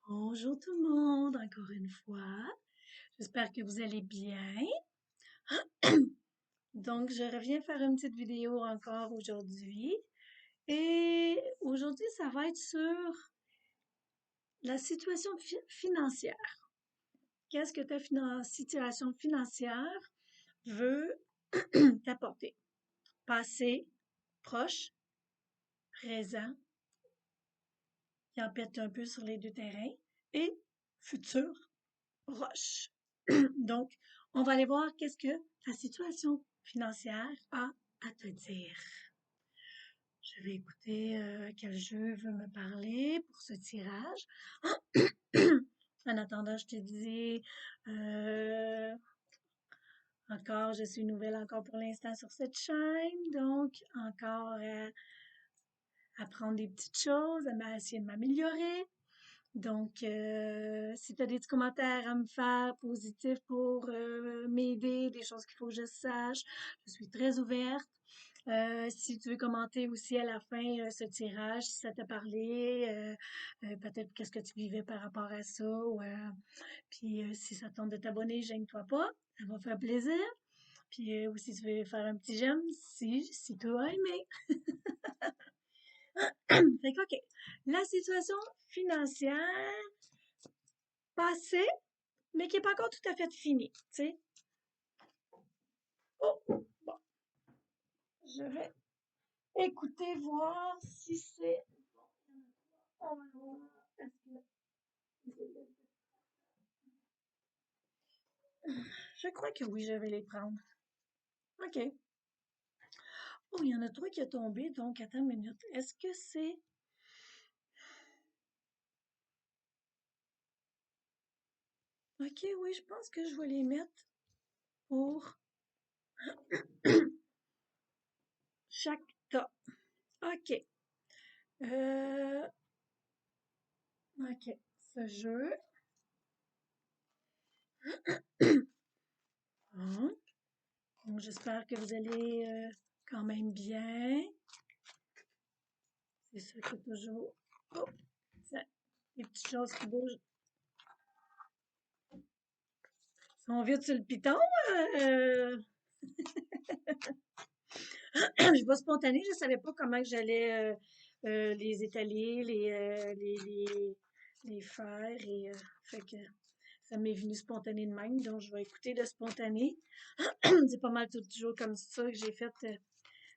Bonjour tout le monde, encore une fois. J'espère que vous allez bien. Donc, je reviens faire une petite vidéo encore aujourd'hui. Et aujourd'hui, ça va être sur la situation financière. Qu'est-ce que ta situation financière veut t'apporter? Passé, proche, présent, qui empiète un peu sur les deux terrains, et futur, proche. Donc, on va aller voir qu'est-ce que la situation financière a à te dire. Je vais écouter quel jeu veut me parler pour ce tirage. En attendant, je te dis encore, je suis nouvelle encore pour l'instant sur cette chaîne, donc encore à apprendre des petites choses, à essayer de m'améliorer. Donc, si tu as des petits commentaires à me faire positifs pour m'aider, des choses qu'il faut que je sache, je suis très ouverte. Si tu veux commenter aussi à la fin ce tirage, si ça t'a parlé, peut-être qu'est-ce que tu vivais par rapport à ça, ou, puis si ça te tente de t'abonner, gêne-toi pas, ça va faire plaisir. Puis aussi, si tu veux faire un petit j'aime si tu as aimé. Fait que, OK. La situation financière passée, mais qui n'est pas encore tout à fait finie, tu sais. Oh, bon, je vais écouter, voir si c'est... On va voir. Je crois que oui, je vais les prendre. OK. Oh, il y en a trois qui ont tombé, donc attends une minute. Est-ce que c'est... OK, oui, je pense que je vais les mettre pour chaque tas. OK. Euh, OK. Ce jeu. Bon. Donc, j'espère que vous allez quand même bien. C'est sûr que toujours... Oh, ça, les petites choses qui bougent sont vite sur le piton. Euh, je suis pas spontanée, je savais pas comment que j'allais les étaler, les faire et fait que ça m'est venu spontané de même, donc je vais écouter le spontané. C'est pas mal toujours comme ça que j'ai fait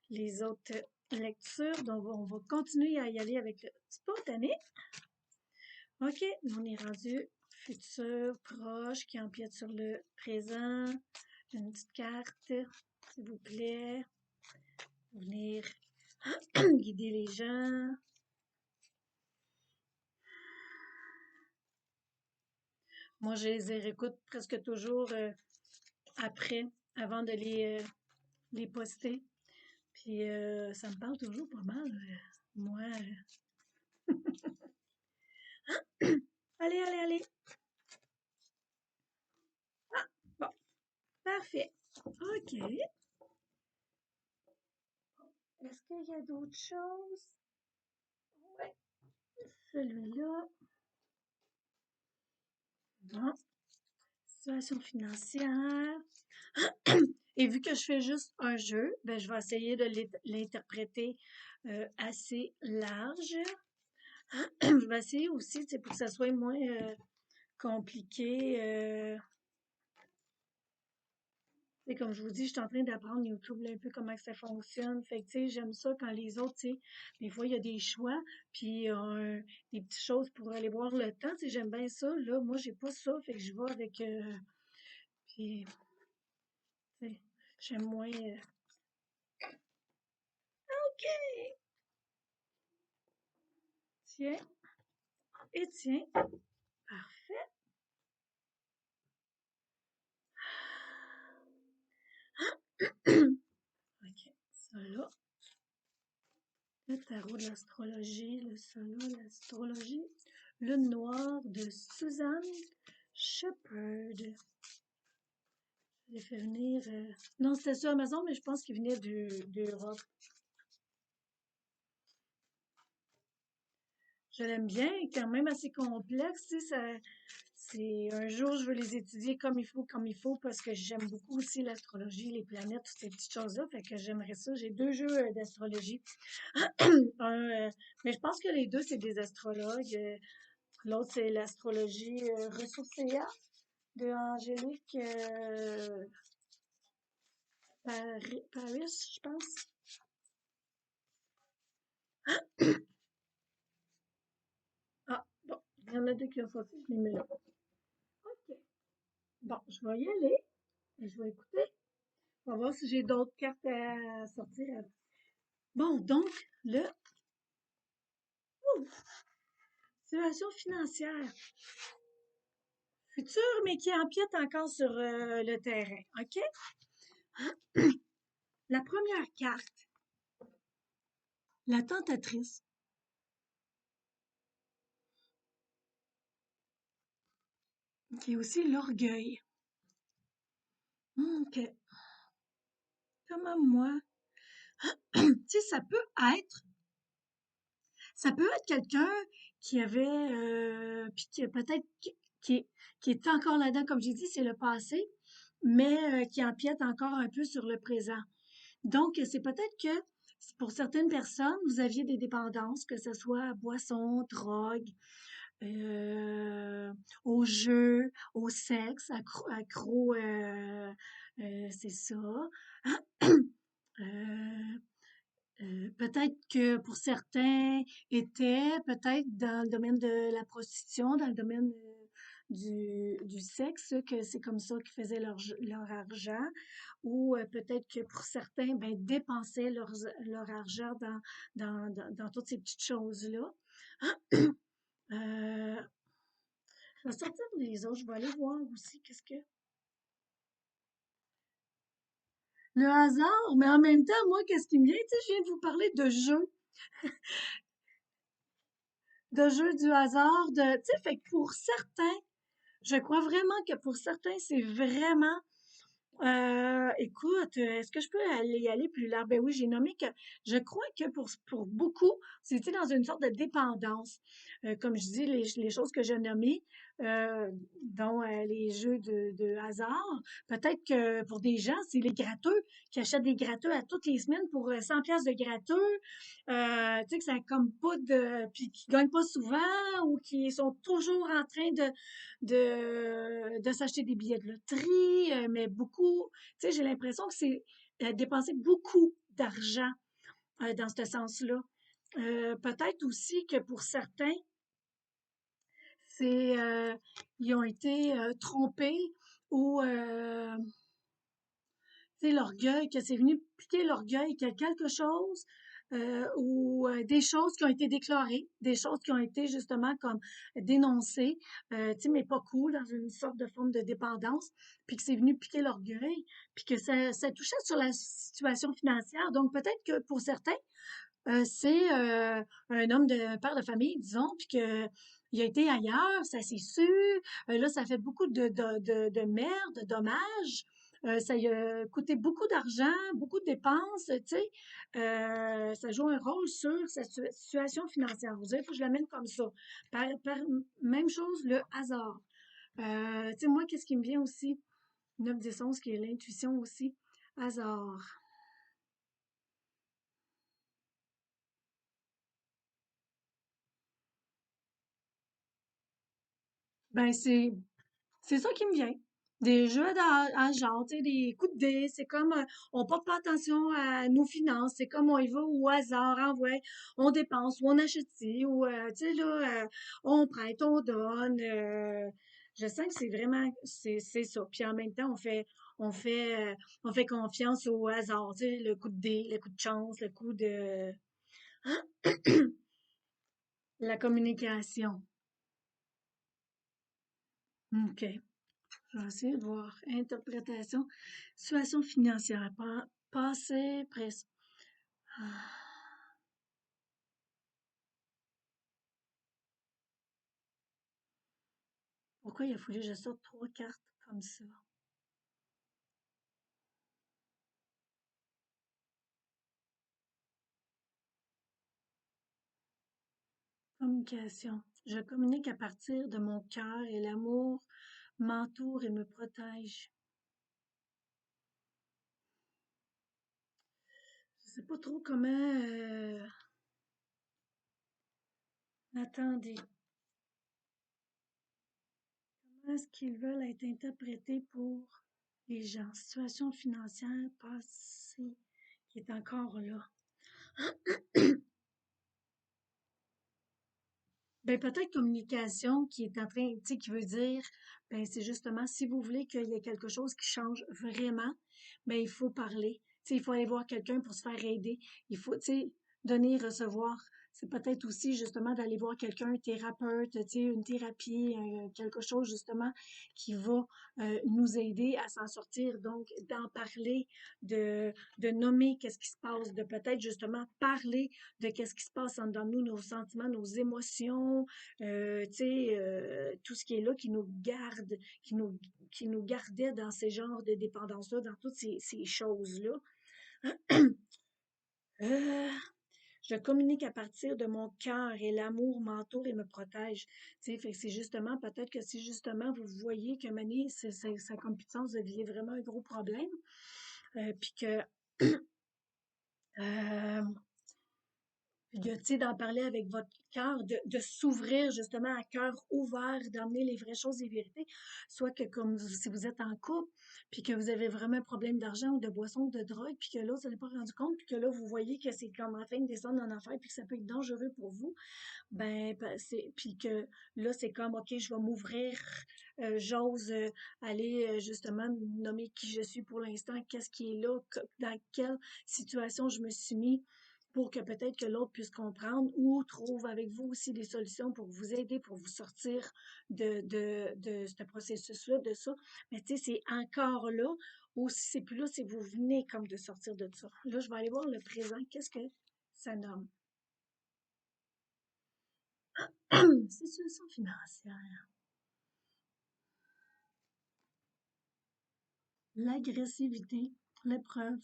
les autres lectures, donc on va continuer à y aller avec le spontané. OK, on est rendu futur, proche, qui empiète sur le présent. Une petite carte, s'il vous plaît. Venir guider les gens. Moi, je les réécoute presque toujours après, avant de les poster. Puis ça me parle toujours pas mal. Moi, allez, allez, allez. Ah, bon, parfait. OK. Est-ce qu'il y a d'autres choses? Ouais, celui-là. Bon, situation financière. Et vu que je fais juste un jeu, ben, je vais essayer de l'interpréter assez large. Je vais essayer aussi, tu sais, pour que ça soit moins compliqué. Tu sais, comme je vous dis, je suis en train d'apprendre YouTube là, un peu comment que ça fonctionne. Fait que, tu sais, j'aime ça quand les autres, tu sais, des fois, il y a des choix, puis des petites choses pour aller voir le temps. Tu sais, j'aime bien ça. Là, moi, j'ai pas ça. Fait que je vais avec... puis, tu sais, j'aime moins... OK! Tiens, et tiens. Parfait. OK, ça là. Le tarot de l'astrologie, le solo, l'astrologie. Lune noire de Suzanne Shepherd. Je l'ai fait venir. Non, c'était sur Amazon, mais je pense qu'il venait d'Europe. je l'aime bien, quand même assez complexe, tu sais, c'est un jour, je veux les étudier comme il faut, parce que j'aime beaucoup aussi l'astrologie, les planètes, toutes ces petites choses-là, fait que j'aimerais ça. J'ai deux jeux d'astrologie. Un, mais je pense que les deux, c'est des astrologues. L'autre, c'est l'astrologie ressourcéa de Angélique Paris, je pense. Ah, bon, il y en a deux qui ont sorti, je les mets là. OK. Bon, je vais y aller et je vais écouter. On va voir si j'ai d'autres cartes à sortir. Bon, donc, le situation financière future, mais qui empiète encore sur le terrain. OK? La première carte, la tentatrice, qui est aussi l'orgueil. OK. Comme moi. Tu sais, ça peut être quelqu'un qui avait, puis qui peut-être qui est encore là-dedans, comme j'ai dit, c'est le passé, mais qui empiète encore un peu sur le présent. Donc, c'est peut-être que pour certaines personnes, vous aviez des dépendances, que ce soit à boisson, drogue, euh, au jeu, au sexe, accro, c'est ça. Euh, peut-être que pour certains étaient peut-être dans le domaine de la prostitution, dans le domaine du sexe, que c'est comme ça qu'ils faisaient leur argent, ou peut-être que pour certains, ben, dépensaient leur argent dans toutes ces petites choses-là. Euh, je vais sortir les autres, je vais aller voir aussi qu'est-ce que... Le hasard, mais en même temps, moi, qu'est-ce qui me vient? Tu sais, je viens de vous parler de jeux du hasard, tu sais, fait que pour certains, je crois vraiment que pour certains, c'est vraiment écoute, est-ce que je peux y aller plus large? Ben oui, j'ai nommé que je crois que pour beaucoup, c'était dans une sorte de dépendance. Comme je dis, les choses que j'ai nommées, dont les jeux de hasard, peut-être que pour des gens, c'est les gratteux qui achètent des gratteux à toutes les semaines pour 100 pièces de gratteux. Tu sais, que ça a comme pas de... Puis qui gagnent pas souvent ou qui sont toujours en train de s'acheter des billets de loterie, mais beaucoup, tu sais, j'ai l'impression que c'est dépenser beaucoup d'argent dans ce sens-là. Peut-être aussi que pour certains, c'est ils ont été trompés ou tu sais, l'orgueil, que c'est venu piquer l'orgueil, qu'il y a quelque chose ou des choses qui ont été déclarées, des choses qui ont été justement comme dénoncées, tu sais, mais pas cool, dans une sorte de forme de dépendance, puis que c'est venu piquer l'orgueil, puis que ça touchait sur la situation financière. Donc peut-être que pour certains, c'est un homme un père de famille, disons, puis que il a été ailleurs, ça s'est su. Là, ça fait beaucoup de merde, de dommages. Ça lui a coûté beaucoup d'argent, beaucoup de dépenses, tu sais. Ça joue un rôle sur sa situation financière. Vous savez, il faut que je l'amène comme ça. Même chose, le hasard. Tu sais, moi, qu'est-ce qui me vient aussi? 9, 10, 11, qui est l'intuition aussi. Hasard. Ben, c'est ça qui me vient. Des jeux à genre, tu sais, des coups de dés. C'est comme, on porte pas attention à nos finances. C'est comme on y va au hasard, hein, ouais. On dépense ou on achète ci, ou, tu sais, là, on prête, on donne. Je sens que c'est vraiment, c'est ça. Puis en même temps, on fait, on fait confiance au hasard, tu sais, le coup de dés, le coup de chance, le coup de la communication. OK. Je vais essayer de voir. Interprétation. Situation financière. Passé, présent. Ah, pourquoi il a fallu que je sorte trois cartes comme ça? Communication. Je communique à partir de mon cœur et l'amour m'entoure et me protège. Je sais pas trop comment. Attendez. Comment est-ce qu'ils veulent être interprétés pour les gens? Situation financière passée qui est encore là. Ben, peut-être communication qui est en train, tu sais, qui veut dire, ben, c'est justement, si vous voulez qu'il y ait quelque chose qui change vraiment, ben, il faut parler. Tu sais, il faut aller voir quelqu'un pour se faire aider. Il faut, tu sais, donner et recevoir. C'est peut-être aussi, justement, d'aller voir quelqu'un, un thérapeute, tu sais, une thérapie, quelque chose, justement, qui va nous aider à s'en sortir. Donc, d'en parler, de nommer qu'est-ce qui se passe, de peut-être, justement, parler de qu'est-ce qui se passe en dedans de nous, nos sentiments, nos émotions, tu sais, tout ce qui est là qui nous garde, qui nous gardait dans ces genres de dépendance-là, dans toutes ces choses-là. Euh, je communique à partir de mon cœur et l'amour m'entoure et me protège. Tu sais, fait que c'est justement, peut-être que si justement vous voyez que Mané, ça a comme puissance de vivre vraiment un gros problème, puis que euh, tu sais, d'en parler avec votre cœur, de s'ouvrir justement à cœur ouvert, d'emmener les vraies choses et vérités. Soit que comme si vous êtes en couple, puis que vous avez vraiment un problème d'argent ou de boisson ou de drogue, puis que là, ça n'est pas rendu compte, puis que là, vous voyez que c'est comme en train de descendre en enfer, puis que ça peut être dangereux pour vous, puis que là, c'est comme, OK, je vais m'ouvrir, j'ose aller justement nommer qui je suis pour l'instant, qu'est-ce qui est là, dans quelle situation je me suis mis pour que peut-être que l'autre puisse comprendre ou trouve avec vous aussi des solutions pour vous aider, pour vous sortir de ce processus-là, de ça. Mais tu sais, c'est encore là, ou si c'est plus là, c'est vous venez comme de sortir de ça. Là, je vais aller voir le présent. Qu'est-ce que ça nomme? Situation financière. L'agressivité, l'épreuve.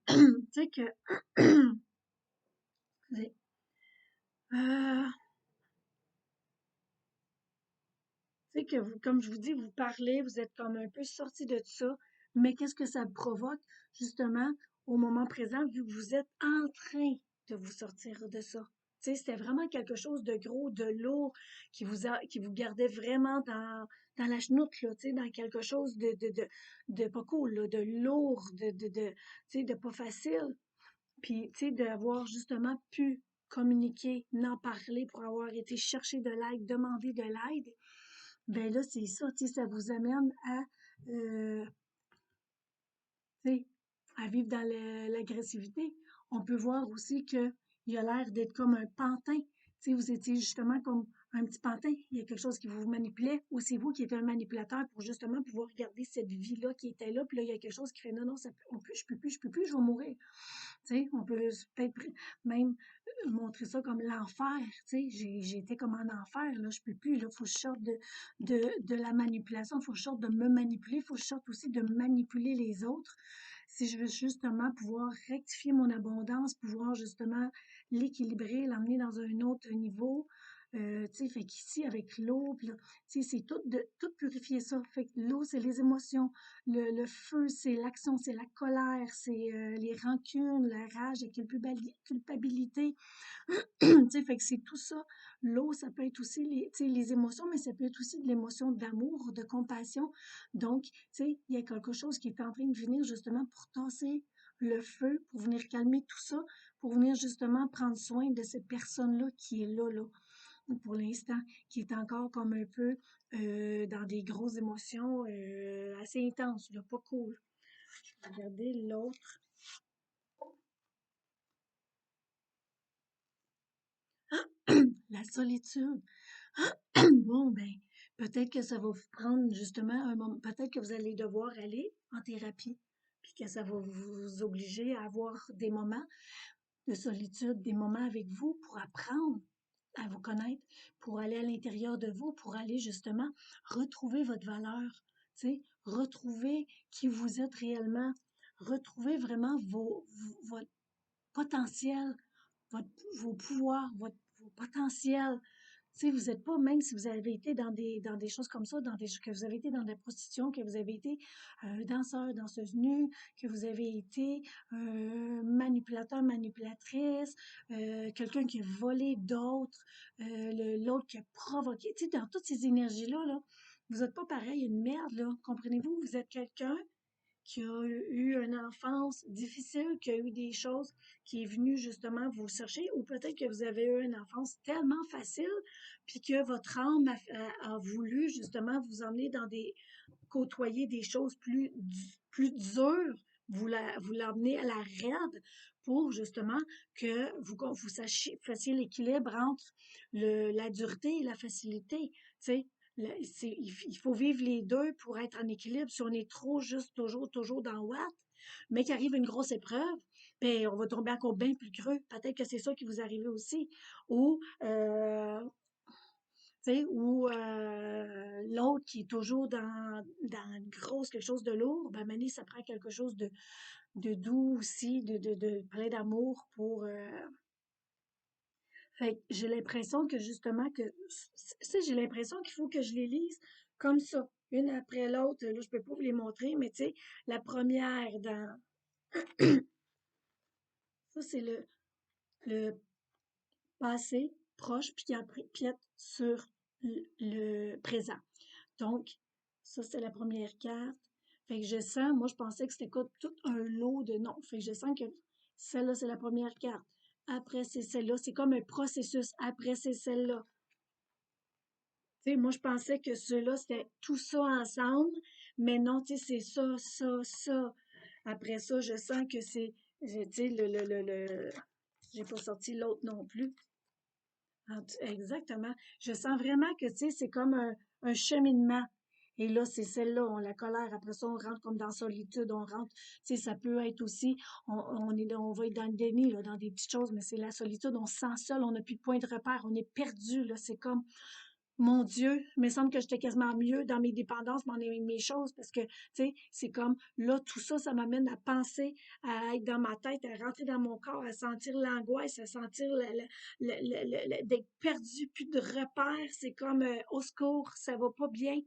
Tu sais que, euh, tu sais que vous, comme je vous dis, vous parlez, vous êtes comme un peu sorti de ça, mais qu'est-ce que ça provoque, justement, au moment présent, vu que vous êtes en train de vous sortir de ça? Tu sais, c'était vraiment quelque chose de gros, de lourd, qui vous gardait vraiment dans la chenoute, là, tu sais, dans quelque chose de pas cool, là, de lourd, tu sais, de pas facile. Puis, tu sais, d'avoir justement pu communiquer, n'en parler pour avoir été chercher de l'aide, demander de l'aide, ben là, c'est ça, tu sais, ça vous amène à, tu sais, à vivre dans l'agressivité. On peut voir aussi que il a l'air d'être comme un pantin. Tu sais, vous étiez justement comme un petit pantin. Il y a quelque chose qui vous manipulait, ou c'est vous qui êtes un manipulateur pour justement pouvoir regarder cette vie-là qui était là. Puis là, il y a quelque chose qui fait non, non, je peux plus, je vais mourir. Tu sais, on peut peut-être même montrer ça comme l'enfer. Tu sais, j'ai été comme en enfer, là, je peux plus, là, faut que je sorte de la manipulation, faut que je sorte de me manipuler, faut que je sorte aussi de manipuler les autres. Si je veux justement pouvoir rectifier mon abondance, pouvoir justement l'équilibrer, l'emmener dans un autre niveau. Tu sais, fait qu'ici, avec l'eau, puis là, tu sais, c'est tout purifier ça. Fait que l'eau, c'est les émotions. Le feu, c'est l'action, c'est la colère, c'est les rancunes, la rage, la culpabilité. Tu sais, fait que c'est tout ça. L'eau, ça peut être aussi tu sais, les émotions, mais ça peut être aussi de l'émotion d'amour, de compassion. Donc, tu sais, il y a quelque chose qui est en train de venir justement pour tasser le feu, pour venir calmer tout ça, pour venir justement prendre soin de cette personne-là qui est là, là, pour l'instant, qui est encore comme un peu dans des grosses émotions assez intenses, là, pas cool. Regardez l'autre. La solitude. Bon, ben, peut-être que ça va vous prendre justement un moment, peut-être que vous allez devoir aller en thérapie, puis que ça va vous obliger à avoir des moments de solitude, des moments avec vous pour apprendre à vous connaître, pour aller à l'intérieur de vous, pour aller justement retrouver votre valeur, tu sais, retrouver qui vous êtes réellement, retrouver vraiment votre potentiel, vos pouvoirs, vos potentiels. Tu sais, vous n'êtes pas, même si vous avez été dans des choses comme ça, que vous avez été dans la prostitution, que vous avez été danseur, danseuse nue, que vous avez été manipulateur, manipulatrice, quelqu'un qui a volé d'autres, l'autre qui a provoqué. Tu sais, dans toutes ces énergies-là, là, vous n'êtes pas pareil, une merde, là. Comprenez-vous? Vous êtes quelqu'un qui a eu une enfance difficile, qui a eu des choses, qui est venu justement vous chercher, ou peut-être que vous avez eu une enfance tellement facile, puis que votre âme a voulu justement vous emmener dans des, côtoyer des choses plus dures, vous l'emmenez à la raide pour justement que vous fassiez l'équilibre entre la dureté et la facilité. Tu sais, il faut vivre les deux pour être en équilibre. Si on est trop juste toujours dans Watt, mais qu'arrive une grosse épreuve, ben on va tomber encore bien plus creux. Peut-être que c'est ça qui vous arrive aussi. Ou tu sais, ou l'autre qui est toujours dans une grosse, quelque chose de lourd, ben Mané, ça prend quelque chose de doux aussi, de plein d'amour pour. Fait que j'ai l'impression que justement que ça, j'ai l'impression qu'il faut que je les lise comme ça, une après l'autre. Là, je peux pas vous les montrer, mais tu sais, la première dans ça, c'est le passé proche, puis qui empiète sur le présent. Donc, ça, c'est la première carte. Fait que je sens, moi, je pensais que c'était tout un lot de noms. Fait que je sens que celle-là, c'est la première carte. Après, c'est celle-là. C'est comme un processus. Après, c'est celle-là. Tu sais, moi, je pensais que ceux-là, c'était tout ça ensemble. Mais non, tu sais, c'est ça, ça, ça. Après ça, je sens que c'est, tu sais, j'ai pas sorti l'autre non plus. Exactement. Je sens vraiment que, tu sais, c'est comme un cheminement. Et là, c'est celle-là, on la colère. Après ça, on rentre comme dans solitude, on rentre, tu sais, ça peut être aussi, on va être dans le déni, là, dans des petites choses, mais c'est la solitude, on se sent seul, on n'a plus de point de repère, on est perdu, là, c'est comme, mon Dieu, il me semble que j'étais quasiment mieux dans mes dépendances, dans mes choses, parce que, tu sais, c'est comme, là, tout ça, ça m'amène à penser, à être dans ma tête, à rentrer dans mon corps, à sentir l'angoisse, à sentir d'être perdu, plus de repères. C'est comme, au secours, ça va pas bien.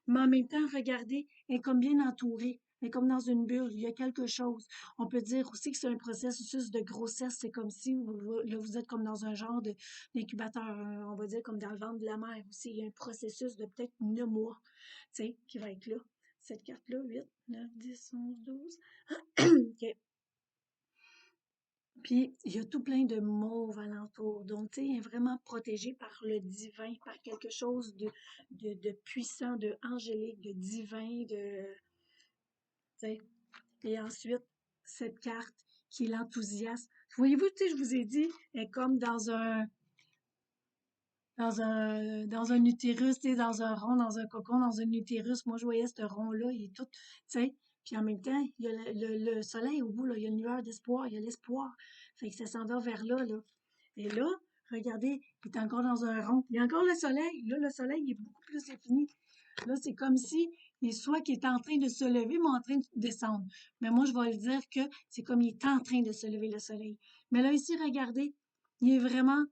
Mais en même temps, regardez, elle est comme bien entourée. Elle est comme dans une bulle, il y a quelque chose. On peut dire aussi que c'est un processus de grossesse. C'est comme si là, vous êtes comme dans un genre d'incubateur, on va dire comme dans le ventre de la mère aussi. Il y a un processus de peut-être 9 mois, tu sais, qui va être là. Cette carte-là, 8, 9, 10, 11, 12. OK. Puis, il y a tout plein de mauves alentour. Donc, tu sais, elle est vraiment protégée par le divin, par quelque chose de puissant, de angélique, de divin, tu sais. Et ensuite, cette carte qui est l'enthousiasme. Voyez-vous, tu sais, je vous ai dit, elle est comme dans un utérus, tu sais, dans un rond, dans un cocon, dans un utérus. Moi, je voyais ce rond-là, il est tout, tu sais. Puis en même temps, il y a le soleil au bout, là, il y a une lueur d'espoir, il y a l'espoir. Fait que ça s'en va vers là, là. Et là, regardez, il est encore dans un rond. Il y a encore le soleil. Là, le soleil il est beaucoup plus infini. Là, c'est comme si il soit qu'il est en train de se lever, mais en train de descendre. Mais moi, je vais le dire que c'est comme il est en train de se lever, le soleil. Mais là, ici, regardez, il est vraiment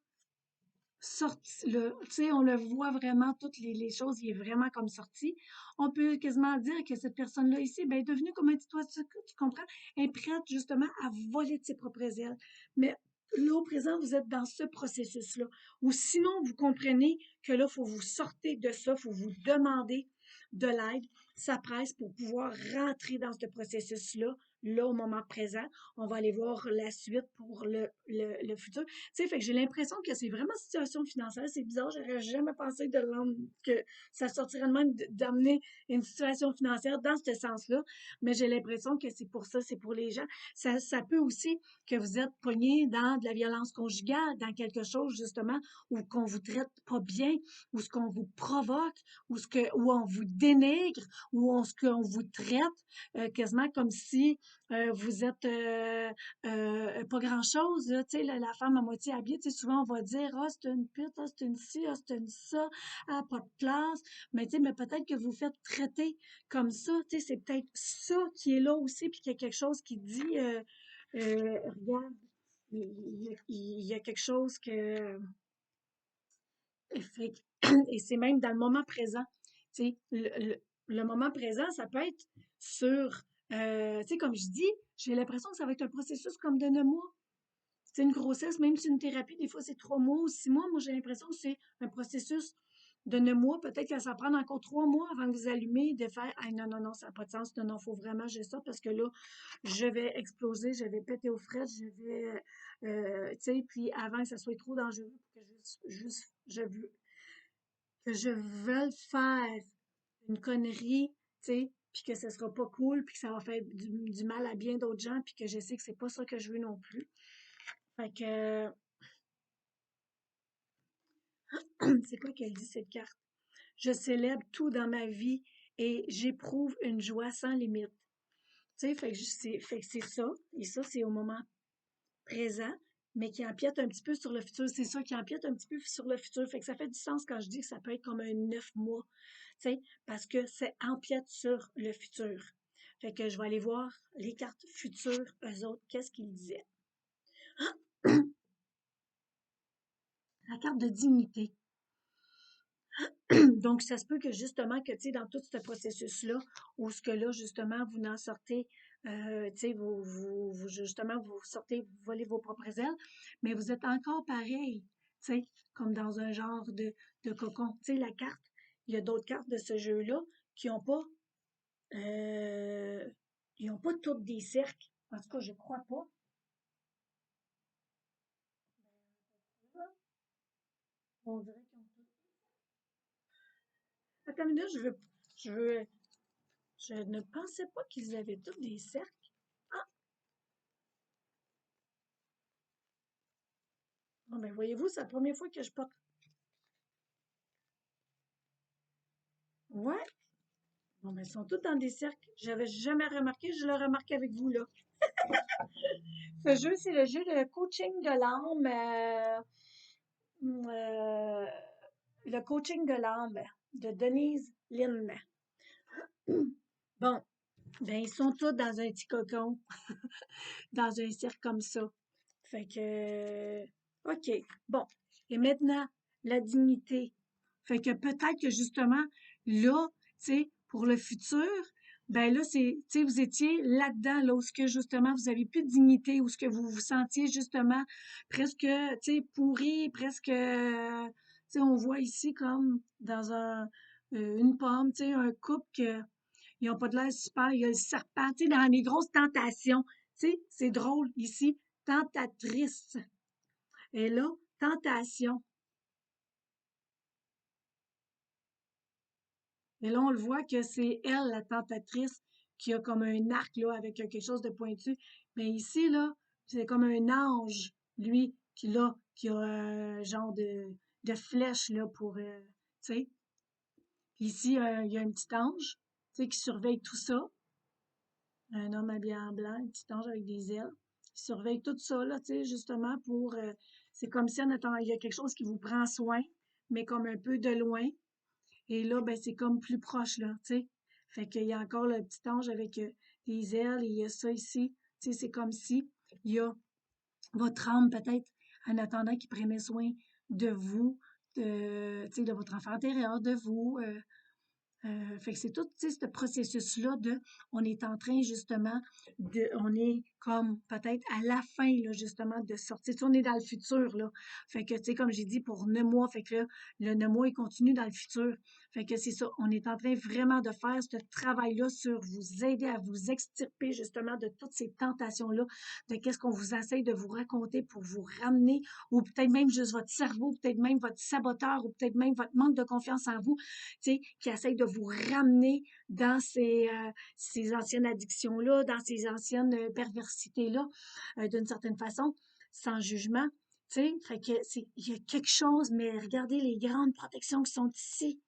sorti, tu sais, on le voit vraiment, toutes les choses, il est vraiment comme sorti. On peut quasiment dire que cette personne-là ici, ben, est devenue comme un petit oiseau, tu comprends? Elle est prête justement à voler de ses propres ailes. Mais là, au présent, vous êtes dans ce processus-là. Ou sinon, vous comprenez que là, il faut vous sortir de ça, il faut vous demander de l'aide. Ça presse pour pouvoir rentrer dans ce processus-là, là, au moment présent. On va aller voir la suite pour le futur. Tu sais, fait que j'ai l'impression que c'est vraiment situation financière. C'est bizarre, j'aurais jamais pensé que ça sortirait de même d'amener une situation financière dans ce sens-là. Mais j'ai l'impression que c'est pour ça, c'est pour les gens. Ça peut aussi que vous êtes pogné dans de la violence conjugale, dans quelque chose, justement, où qu'on vous traite pas bien, où ce qu'on vous provoque, où on vous dénigre, ce qu'on vous traite, quasiment comme si vous êtes pas grand-chose, là, tu sais, la femme à moitié habillée, tu sais, souvent on va dire, ah, c'est une pute, ah, c'est une ci, ah, c'est une ça, ah, pas de classe, mais tu sais, mais peut-être que vous faites traiter comme ça, tu sais, c'est peut-être ça qui est là aussi, puis qu'il y a quelque chose qui dit, regarde, il y a quelque chose que, Et c'est même dans le moment présent. Tu sais, le moment présent, ça peut être sur, tu sais, comme je dis, j'ai l'impression que ça va être un processus comme de 9 mois. C'est une grossesse, même si une thérapie, des fois, c'est 3 mois ou 6 mois. Moi, j'ai l'impression que c'est un processus de 9 mois. Peut-être que ça va prendre encore 3 mois avant que vous allumez, de faire, ah non, non, non, ça n'a pas de sens. Non, non, faut vraiment que j'ai ça parce que là, je vais exploser, je vais péter aux frettes, je vais, tu sais, puis avant que ça soit trop dangereux pour que que je veuille faire une connerie, tu sais, puis que ce sera pas cool, puis que ça va faire du mal à bien d'autres gens, puis que je sais que c'est pas ça que je veux non plus. Fait que, c'est quoi qu'elle dit cette carte? Je célèbre tout dans ma vie et j'éprouve une joie sans limite. Tu sais, fait que c'est ça. Et ça, c'est au moment présent, mais qui empiète un petit peu sur le futur. C'est ça qui empiète un petit peu sur le futur. Fait que ça fait du sens quand je dis que ça peut être comme un 9 mois, tu sais, parce que c'est empiète sur le futur. Fait que je vais aller voir les cartes futures, eux autres, qu'est-ce qu'ils disaient. La carte de dignité. Donc, ça se peut que justement, que, tu sais, dans tout ce processus-là, où ce que là, justement, vous n'en sortez, tu sais, justement, vous sortez, vous volez vos propres ailes, mais vous êtes encore pareil, tu sais, comme dans un genre de cocon. Tu sais, la carte, il y a d'autres cartes de ce jeu-là qui n'ont pas, euh, ils n'ont pas toutes des cercles. En tout cas, je crois pas. On dirait qu'ils ont toutes. Attends une minute, je veux, je ne pensais pas qu'ils avaient tous des cercles. Ah, bon, ben voyez-vous, c'est la première fois que je porte. Ouais, bon, ben, ils sont tous dans des cercles. J'avais jamais remarqué, je l'ai remarqué avec vous, là. Ce jeu, c'est le jeu de coaching de l'âme. Euh, le coaching de l'âme de Denise Lynn. Bon, ben, ils sont tous dans un petit cocon, dans un cercle comme ça. Fait que, OK. Bon. Et maintenant, la dignité. Fait que peut-être que justement, là, tu sais, pour le futur, ben là, c'est, tu sais, vous étiez là-dedans, là, où ce que justement, vous avez plus de dignité, où ce que vous vous sentiez justement presque, tu sais, pourri, presque, tu sais, on voit ici comme dans une pomme, tu sais, un couple que ils ont pas de l'air super. Il y a le serpent, tu sais, dans les grosses tentations. Tu sais, c'est drôle ici. Tentatrice. Et là, tentation. Et là, on le voit que c'est elle, la tentatrice, qui a comme un arc, là, avec quelque chose de pointu. Mais ici, là, c'est comme un ange, lui, qui a un genre de flèche, là, pour, tu sais. Ici, il y a un petit ange, tu sais, qui surveille tout ça. Un homme habillé en blanc, un petit ange avec des ailes. Il surveille tout ça, là, tu sais, justement pour... c'est comme si, en attendant, il y a quelque chose qui vous prend soin, mais comme un peu de loin. Et là, ben, c'est comme plus proche, là, tu sais. Fait qu'il y a encore le petit ange avec des ailes, et il y a ça ici. Tu sais, c'est comme si il y a votre âme, peut-être, en attendant qu'il prenait soin de vous, tu sais, de votre enfant intérieur, de vous, fait que c'est tout, tu sais, ce processus-là de, on est en train justement on est comme peut-être à la fin, là, justement, de sortir. Tu sais, on est dans le futur, là. Fait que, tu sais, comme j'ai dit, pour 9 mois, fait que là, le 9 mois, il continue dans le futur. Fait que c'est ça, on est en train vraiment de faire ce travail-là sur vous aider à vous extirper, justement, de toutes ces tentations-là, de qu'est-ce qu'on vous essaye de vous raconter pour vous ramener, ou peut-être même juste votre cerveau, peut-être même votre saboteur, ou peut-être même votre manque de confiance en vous, tu sais, qui essaye de vous ramener dans ces anciennes addictions-là, dans ces anciennes perversités-là, d'une certaine façon, sans jugement. Tu sais, fait que il y a quelque chose, mais regardez les grandes protections qui sont ici.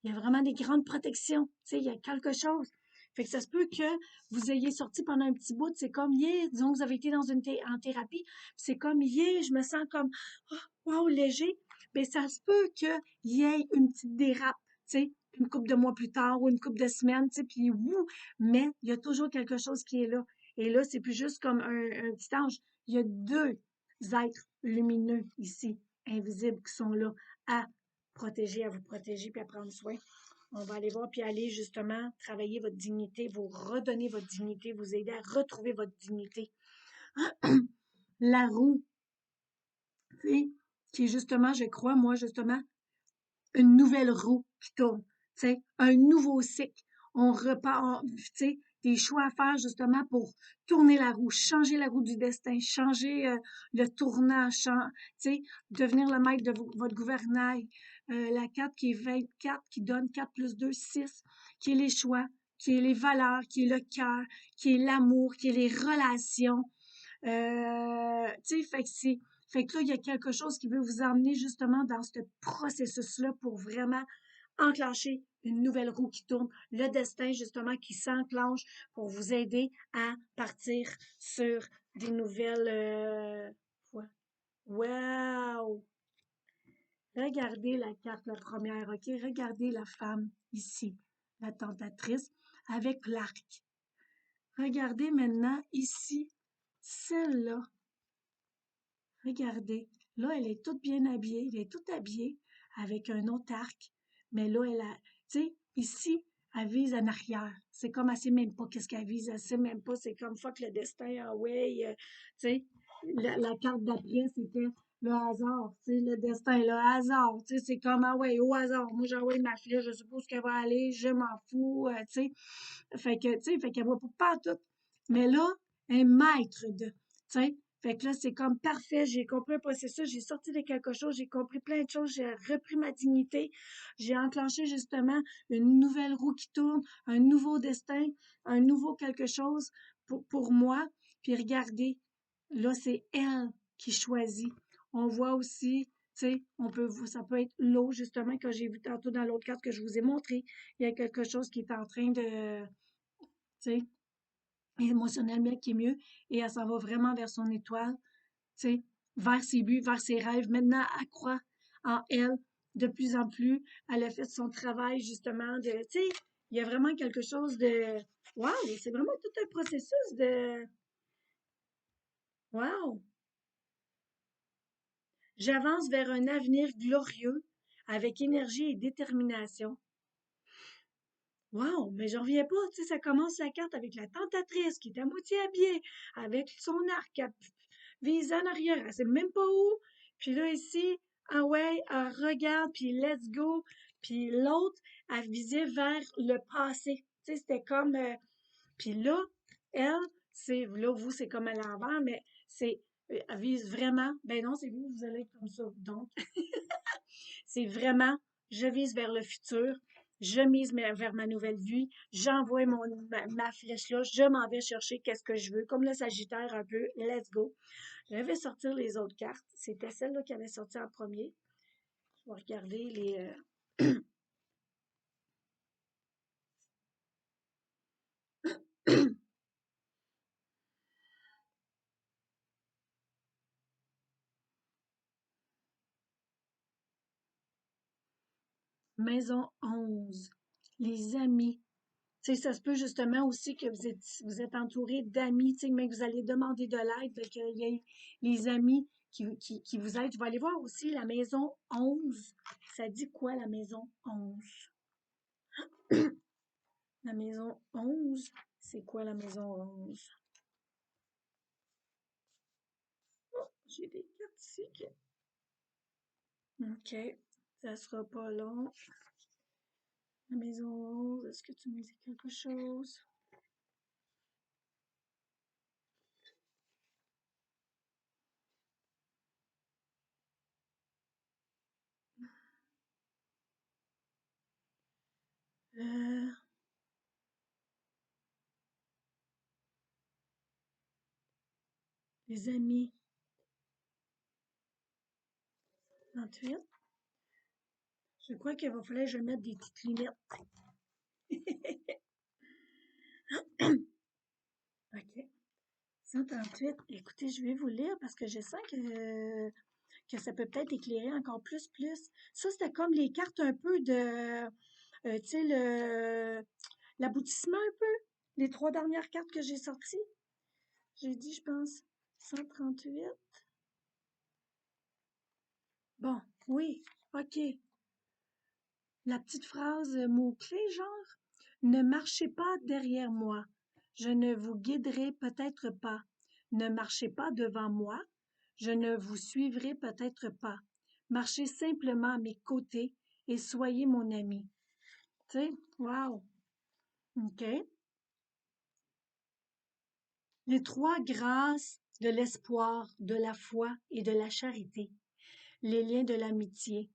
Il y a vraiment des grandes protections. Tu sais, il y a quelque chose. Fait que ça se peut que vous ayez sorti pendant un petit bout, c'est comme, yeah, disons que vous avez été en thérapie, puis c'est comme, yeah, je me sens comme, oh, wow, léger. Mais ça se peut qu'il y ait une petite dérape, tu sais, une couple de mois plus tard ou une couple de semaines, tu sais, puis wouh, mais il y a toujours quelque chose qui est là. Et là, c'est plus juste comme un petit ange. Il y a deux êtres lumineux ici, invisibles qui sont là à protéger, à vous protéger puis à prendre soin. On va aller voir puis aller justement travailler votre dignité, vous redonner votre dignité, vous aider à retrouver votre dignité. La roue, tu sais, qui est justement, je crois, moi, justement, une nouvelle roue qui tourne, tu sais, un nouveau cycle. On repart, tu sais, des choix à faire justement pour tourner la roue, changer la roue du destin, changer le tournant, tu sais, devenir le maître de votre gouvernail. La carte qui est 24, qui donne 4 plus 2, 6, qui est les choix, qui est les valeurs, qui est le cœur, qui est l'amour, qui est les relations. Tu sais, fait que là, il y a quelque chose qui veut vous emmener justement dans ce processus-là pour vraiment enclencher une nouvelle roue qui tourne, le destin justement qui s'enclenche pour vous aider à partir sur des nouvelles voies. Wow! Regardez la carte, la première, OK? Regardez la femme ici, la tentatrice, avec l'arc. Regardez maintenant ici, celle-là. Regardez, là, elle est toute bien habillée, elle est toute habillée avec un autre arc, mais là, elle a, tu sais, ici, elle vise en arrière. C'est comme, elle sait même pas qu'est-ce qu'elle vise, elle sait même pas, c'est comme fuck le destin, ah ouais, tu sais, la carte d'après, c'était le hasard, tu sais, le destin, le hasard, tu sais, c'est comme, ah ouais, au hasard, moi, j'envoie ma flèche, je suppose qu'elle va aller, je m'en fous, tu sais, tu sais, fait qu'elle voit pas tout. Mais là, elle est maître de, tu sais, fait que là, c'est comme parfait, j'ai compris un processus, j'ai sorti de quelque chose, j'ai compris plein de choses, j'ai repris ma dignité, j'ai enclenché justement une nouvelle roue qui tourne, un nouveau destin, un nouveau quelque chose pour moi. Puis regardez, là, c'est elle qui choisit. On voit aussi, tu sais, ça peut être l'eau, justement, que j'ai vu tantôt dans l'autre carte que je vous ai montré. Il y a quelque chose qui est en train de, tu sais, émotionnellement qui est mieux et elle s'en va vraiment vers son étoile, tu sais, vers ses buts, vers ses rêves. Maintenant, elle croit en elle de plus en plus. Elle a fait son travail justement de, tu sais, il y a vraiment quelque chose de, wow, c'est vraiment tout un processus de, wow. J'avance vers un avenir glorieux avec énergie et détermination. Wow, mais j'en reviens pas, tu sais, ça commence la carte avec la tentatrice qui est à moitié habillée, avec son arc, elle vise en arrière, elle sait même pas où. Puis là, ici, ah ouais, elle regarde, puis let's go. Puis l'autre, elle visait vers le passé. Tu sais, c'était comme... puis là, elle, c'est... Là, vous, c'est comme à l'envers, mais c'est... Elle vise vraiment... Ben non, c'est vous, vous allez être comme ça. Donc, c'est vraiment, je vise vers le futur, je mise vers ma nouvelle vie, j'envoie ma flèche là, je m'en vais chercher qu'est-ce que je veux, comme le Sagittaire un peu, let's go. Je vais sortir les autres cartes. C'était celle-là qui avait sorti en premier. Je vais regarder les Maison 11, les amis. Tu sais, ça se peut justement aussi que vous êtes entouré d'amis, tu sais, mais que vous allez demander de l'aide, qu'il y ait les amis qui vous aident. Je vais aller voir aussi la maison 11. Ça dit quoi, la maison 11? La maison 11, c'est quoi la maison 11? Oh, j'ai des cartes ici. OK, ça sera pas long. La maison 11, est-ce que tu me dis quelque chose? Euh, les amis, 38. Je crois qu'il va falloir que je mette des petites lunettes. OK. 138. Écoutez, je vais vous lire parce que je sens que ça peut peut-être éclairer encore plus. Ça, c'était comme les cartes un peu de, tu sais, l'aboutissement un peu. Les trois dernières cartes que j'ai sorties. J'ai dit, je pense, 138. Bon, oui, OK. La petite phrase mot-clé, genre, ne marchez pas derrière moi. Je ne vous guiderai peut-être pas. Ne marchez pas devant moi. Je ne vous suivrai peut-être pas. Marchez simplement à mes côtés et soyez mon ami. Tu sais, wow. OK. Les trois grâces de l'espoir, de la foi et de la charité. Les liens de l'amitié.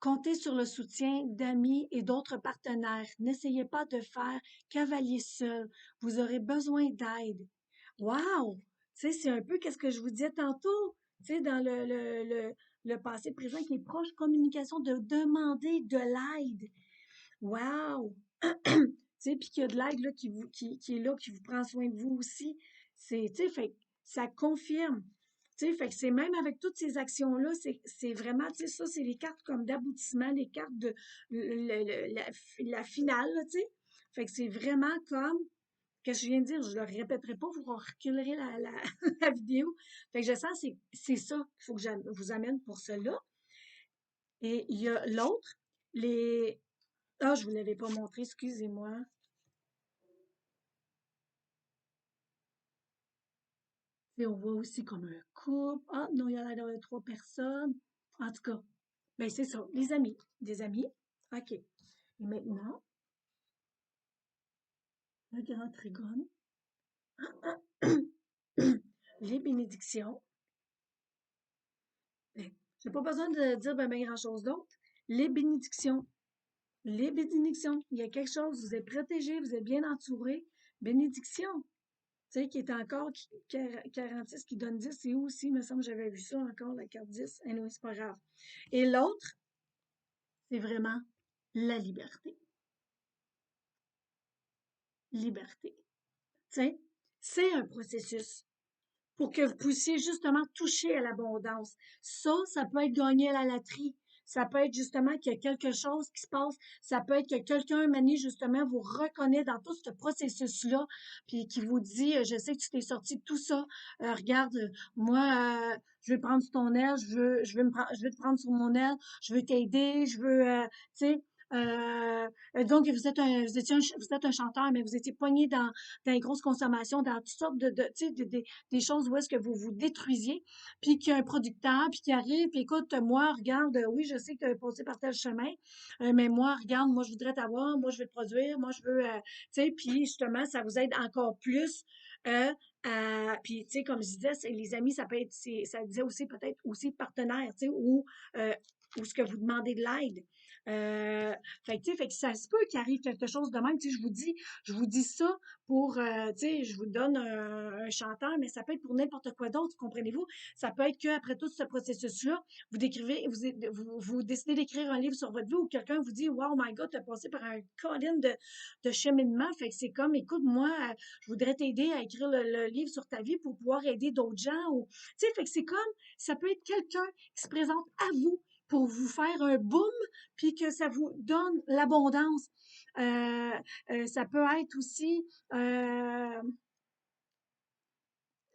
Comptez sur le soutien d'amis et d'autres partenaires. N'essayez pas de faire cavalier seul. Vous aurez besoin d'aide. Wow! Tu sais, c'est un peu qu'est-ce que je vous disais tantôt, tu sais, dans le passé présent qui est proche, communication, de demander de l'aide. Wow! Tu sais, puis qu'il y a de l'aide là, qui est là, qui vous prend soin de vous aussi. Tu sais, fait que ça confirme. Tu sais, fait que c'est même avec toutes ces actions-là, c'est vraiment, tu sais, ça, c'est les cartes comme d'aboutissement, les cartes de la finale, là, tu sais. Fait que c'est vraiment comme, qu'est-ce que je viens de dire, je le répéterai pas, vous reculerez la vidéo. Fait que je sens, c'est ça qu'il faut que je vous amène pour cela. Et il y a l'autre, les, ah, je vous l'avais pas montré, excusez-moi. Et on voit aussi comme un couple. Ah, non, il y en a d'avoir trois personnes. En tout cas, ben c'est ça, les amis. Des amis. OK. Et maintenant, le grand trigone. Les bénédictions. Ben, j'ai pas besoin de dire ben grand-chose d'autre. Les bénédictions. Les bénédictions. Il y a quelque chose, vous êtes protégé, vous êtes bien entouré. Bénédiction. Tu sais, qui est encore 46, qui donne 10. C'est où aussi? Il me semble que j'avais vu ça encore, la carte 10. Anyway, c'est pas grave. Et l'autre, c'est vraiment la liberté. Liberté. Tu sais, c'est un processus pour que vous puissiez justement toucher à l'abondance. Ça peut être gagner à la loterie. Ça peut être justement qu'il y a quelque chose qui se passe. Ça peut être que quelqu'un, Mané, justement, vous reconnaît dans tout ce processus-là, puis qui vous dit, je sais que tu t'es sorti de tout ça. Regarde, moi, je vais prendre sur ton aile, je veux te prendre sur mon aile, je veux t'aider, je veux, tu sais, donc vous êtes un chanteur, mais vous étiez poigné dans les grosses consommations, dans toutes sortes tu sais, des choses où est-ce que vous vous détruisiez, puis qu'il y a un producteur, puis qui arrive, puis écoute, moi, regarde, oui, je sais que tu as passé par tel chemin, mais moi, regarde, moi, je voudrais t'avoir, moi, je veux te produire, moi, je veux, tu sais, puis justement, ça vous aide encore plus. Puis, tu sais, comme je disais, les amis, ça peut être, ça disait aussi peut-être aussi partenaire, tu sais, ou ce que vous demandez de l'aide. Fait que, tu sais, fait que ça se peut qu'il arrive quelque chose de même. Tu sais, je vous dis ça pour, tu sais, je vous donne un chanteur, mais ça peut être pour n'importe quoi d'autre, comprenez-vous? Ça peut être qu'après tout ce processus-là, vous décidez d'écrire un livre sur votre vie ou quelqu'un vous dit, wow, my God, tu as passé par un colline de cheminement. Fait que c'est comme, écoute, moi, je voudrais t'aider à écrire le livre sur ta vie pour pouvoir aider d'autres gens. Ou, tu sais, fait que c'est comme, ça peut être quelqu'un qui se présente à vous pour vous faire un boom, puis que ça vous donne l'abondance. Euh, Ça peut être aussi,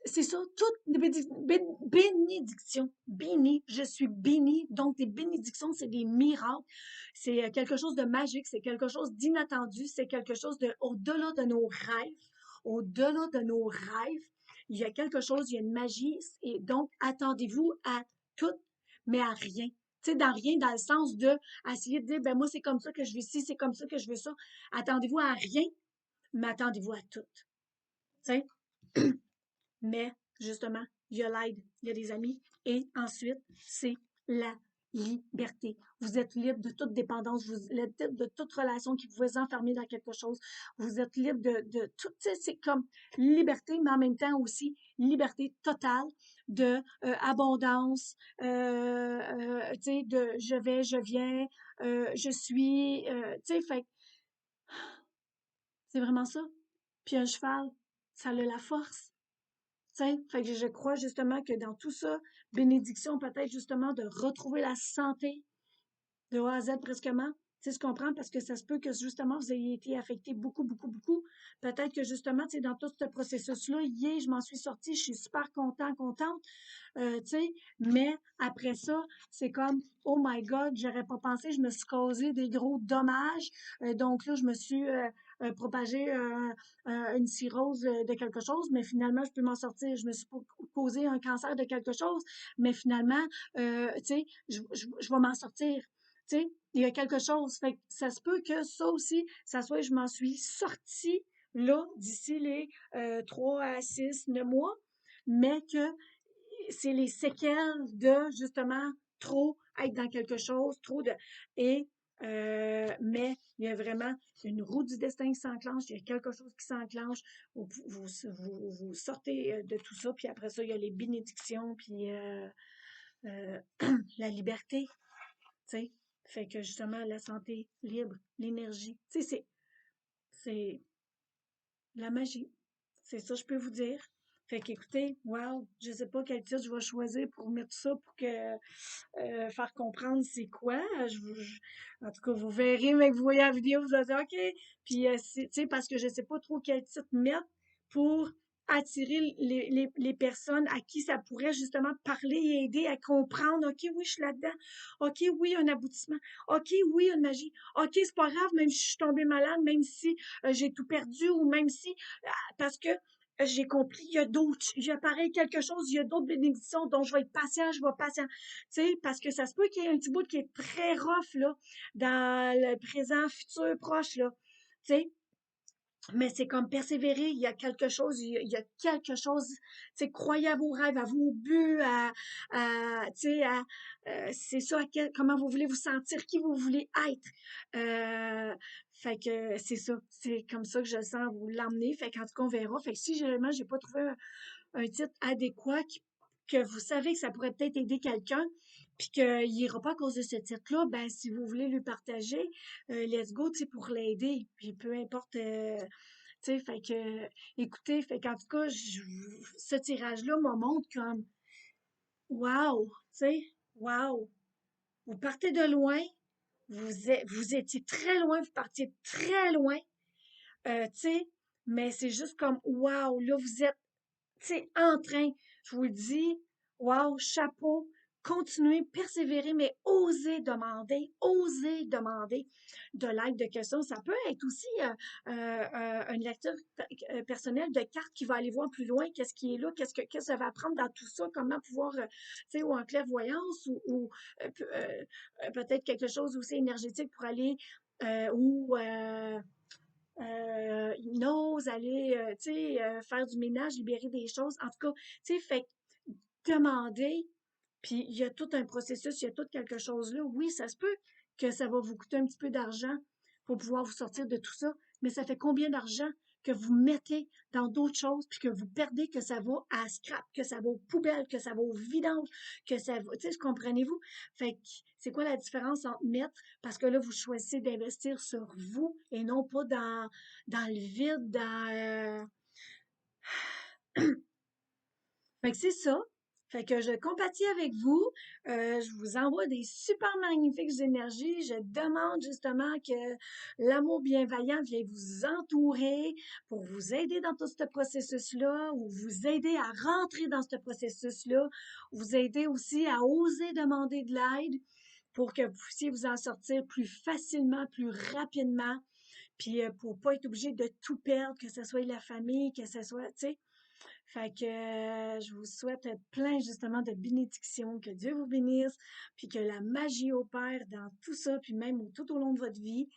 c'est ça, toutes les bénédictions. Béni, je suis béni. Donc, des bénédictions, c'est des miracles. C'est quelque chose de magique, c'est quelque chose d'inattendu, c'est quelque chose de au-delà de nos rêves. Au-delà de nos rêves, il y a quelque chose, il y a une magie. Et donc, attendez-vous à tout, mais à rien. Tu sais, dans rien, dans le sens de essayer de dire, ben moi, c'est comme ça que je veux ci, c'est comme ça que je veux ça. Attendez-vous à rien, mais attendez-vous à tout. Tu sais? Mais justement, il y a l'aide, il y a des amis. Et ensuite, c'est la liberté. Vous êtes libre de toute dépendance, vous êtes libre de toute relation qui vous enfermer dans quelque chose. Vous êtes libre de tout. Tu sais, c'est comme liberté, mais en même temps aussi liberté totale de abondance, tu sais, de je vais, je viens, je suis, tu sais, fait c'est vraiment ça. Puis un cheval, ça a la force. T'sais, fait que je crois justement que dans tout ça, bénédiction peut-être justement de retrouver la santé de A à Z presque. Tu sais, je comprends parce que ça se peut que justement vous ayez été affecté beaucoup, beaucoup, beaucoup. Peut-être que justement, tu sais, dans tout ce processus-là, hier, je m'en suis sortie, je suis super contente, tu sais, mais après ça, c'est comme, oh my God, j'aurais pas pensé, je me suis causé des gros dommages. Donc là, je me suis propagé une cirrhose de quelque chose, mais finalement, je peux m'en sortir. Je me suis causé un cancer de quelque chose, mais finalement, tu sais, je vais m'en sortir. Tu sais, il y a quelque chose. Fait que ça se peut que ça aussi, ça soit, je m'en suis sortie là, d'ici les 3 à 6, 9 mois, mais que c'est les séquelles de justement trop être dans quelque chose, trop de et mais il y a vraiment une roue du destin qui s'enclenche, il y a quelque chose qui s'enclenche, vous sortez de tout ça, puis après ça, il y a les bénédictions, puis euh, la liberté, tu sais. Fait que justement, la santé libre, l'énergie, tu sais, c'est la magie. C'est ça, je peux vous dire. Fait qu'écoutez, wow, je sais pas quel titre je vais choisir pour mettre ça pour que faire comprendre c'est quoi. En tout cas, vous verrez, mais que vous voyez la vidéo, vous allez dire OK. Puis tu sais, parce que je sais pas trop quel titre mettre pour attirer les personnes à qui ça pourrait justement parler et aider à comprendre, OK, oui, je suis là-dedans. OK, oui, un aboutissement. OK, oui, une magie. OK, c'est pas grave, même si je suis tombée malade, même si j'ai tout perdu ou même si parce que j'ai compris, il y a d'autres, il y a pareil quelque chose, il y a d'autres bénédictions dont je vais être patient, je vais patient. Tu sais, parce que ça se peut qu'il y ait un petit bout qui est très rough, là, dans le présent, futur, proche, là. Tu sais, mais c'est comme persévérer, il y a quelque chose, il y a quelque chose, tu sais, croyez à vos rêves, à vos buts, tu sais, c'est ça, comment vous voulez vous sentir, qui vous voulez être. Fait que c'est ça, c'est comme ça que je sens vous l'emmener. Fait qu'en tout cas, on verra. Fait que si jamais j'ai pas trouvé un titre adéquat que vous savez que ça pourrait peut-être aider quelqu'un, puis qu'il ira pas à cause de ce titre-là, ben si vous voulez lui partager, let's go, tu sais, pour l'aider. Puis peu importe, tu sais, fait que, écoutez, fait qu'en tout cas, ce tirage-là me montre comme, wow, tu sais, wow. Vous partez de loin, vous étiez très loin, vous partiez très loin, tu sais, mais c'est juste comme, wow, là, vous êtes c'est en train, je vous le dis, wow, chapeau, continuez, persévérez, mais osez demander de l'aide de questions. Ça peut être aussi une lecture personnelle de cartes qui va aller voir plus loin, qu'est-ce qui est là, qu'est-ce que ça va apprendre dans tout ça, comment pouvoir, tu sais, ou en clairvoyance, ou peut-être quelque chose aussi énergétique pour aller, ou il ose aller, tu sais, faire du ménage, libérer des choses. En tout cas, tu sais, fait que demander, puis il y a tout un processus, il y a tout quelque chose là. Oui, ça se peut que ça va vous coûter un petit peu d'argent pour pouvoir vous sortir de tout ça, mais ça fait combien d'argent que vous mettez dans d'autres choses, puis que vous perdez, que ça va à scrap, que ça va aux poubelles, que ça va au vidange, que ça va, tu sais, comprenez-vous? Fait que c'est quoi la différence entre mettre, parce que là, vous choisissez d'investir sur vous et non pas dans le vide, fait que c'est ça. Fait que je compatis avec vous. Je vous envoie des super magnifiques énergies. Je demande justement que l'amour bienveillant vienne vous entourer pour vous aider dans tout ce processus-là, ou vous aider à rentrer dans ce processus-là, vous aider aussi à oser demander de l'aide pour que vous puissiez vous en sortir plus facilement, plus rapidement, puis pour pas être obligé de tout perdre, que ce soit la famille, que ce soit, tu sais. Fait que je vous souhaite plein justement de bénédictions, que Dieu vous bénisse, puis que la magie opère dans tout ça, puis même tout au long de votre vie.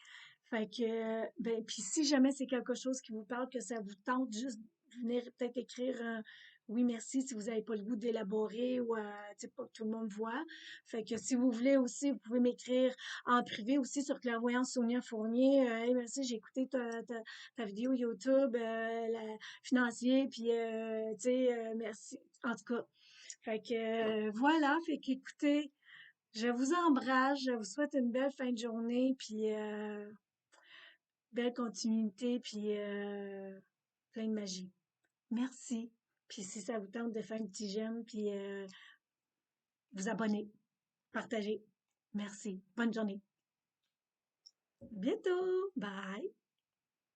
Fait que, ben, puis si jamais c'est quelque chose qui vous parle, que ça vous tente, juste venir peut-être écrire un oui, merci si vous n'avez pas le goût d'élaborer ou tu sais, pas que tout le monde voit. Fait que si vous voulez aussi, vous pouvez m'écrire en privé aussi sur Clairvoyance Sonia Fournier. Hey, merci, j'ai écouté ta vidéo YouTube, financier, puis tu sais, merci. En tout cas, fait que voilà, fait qu'écoutez, je vous embrasse, je vous souhaite une belle fin de journée, puis belle continuité, puis plein de magie. Merci. Puis si ça vous tente de faire un petit j'aime, puis vous abonner, partager. Merci. Bonne journée. Bientôt! Bye!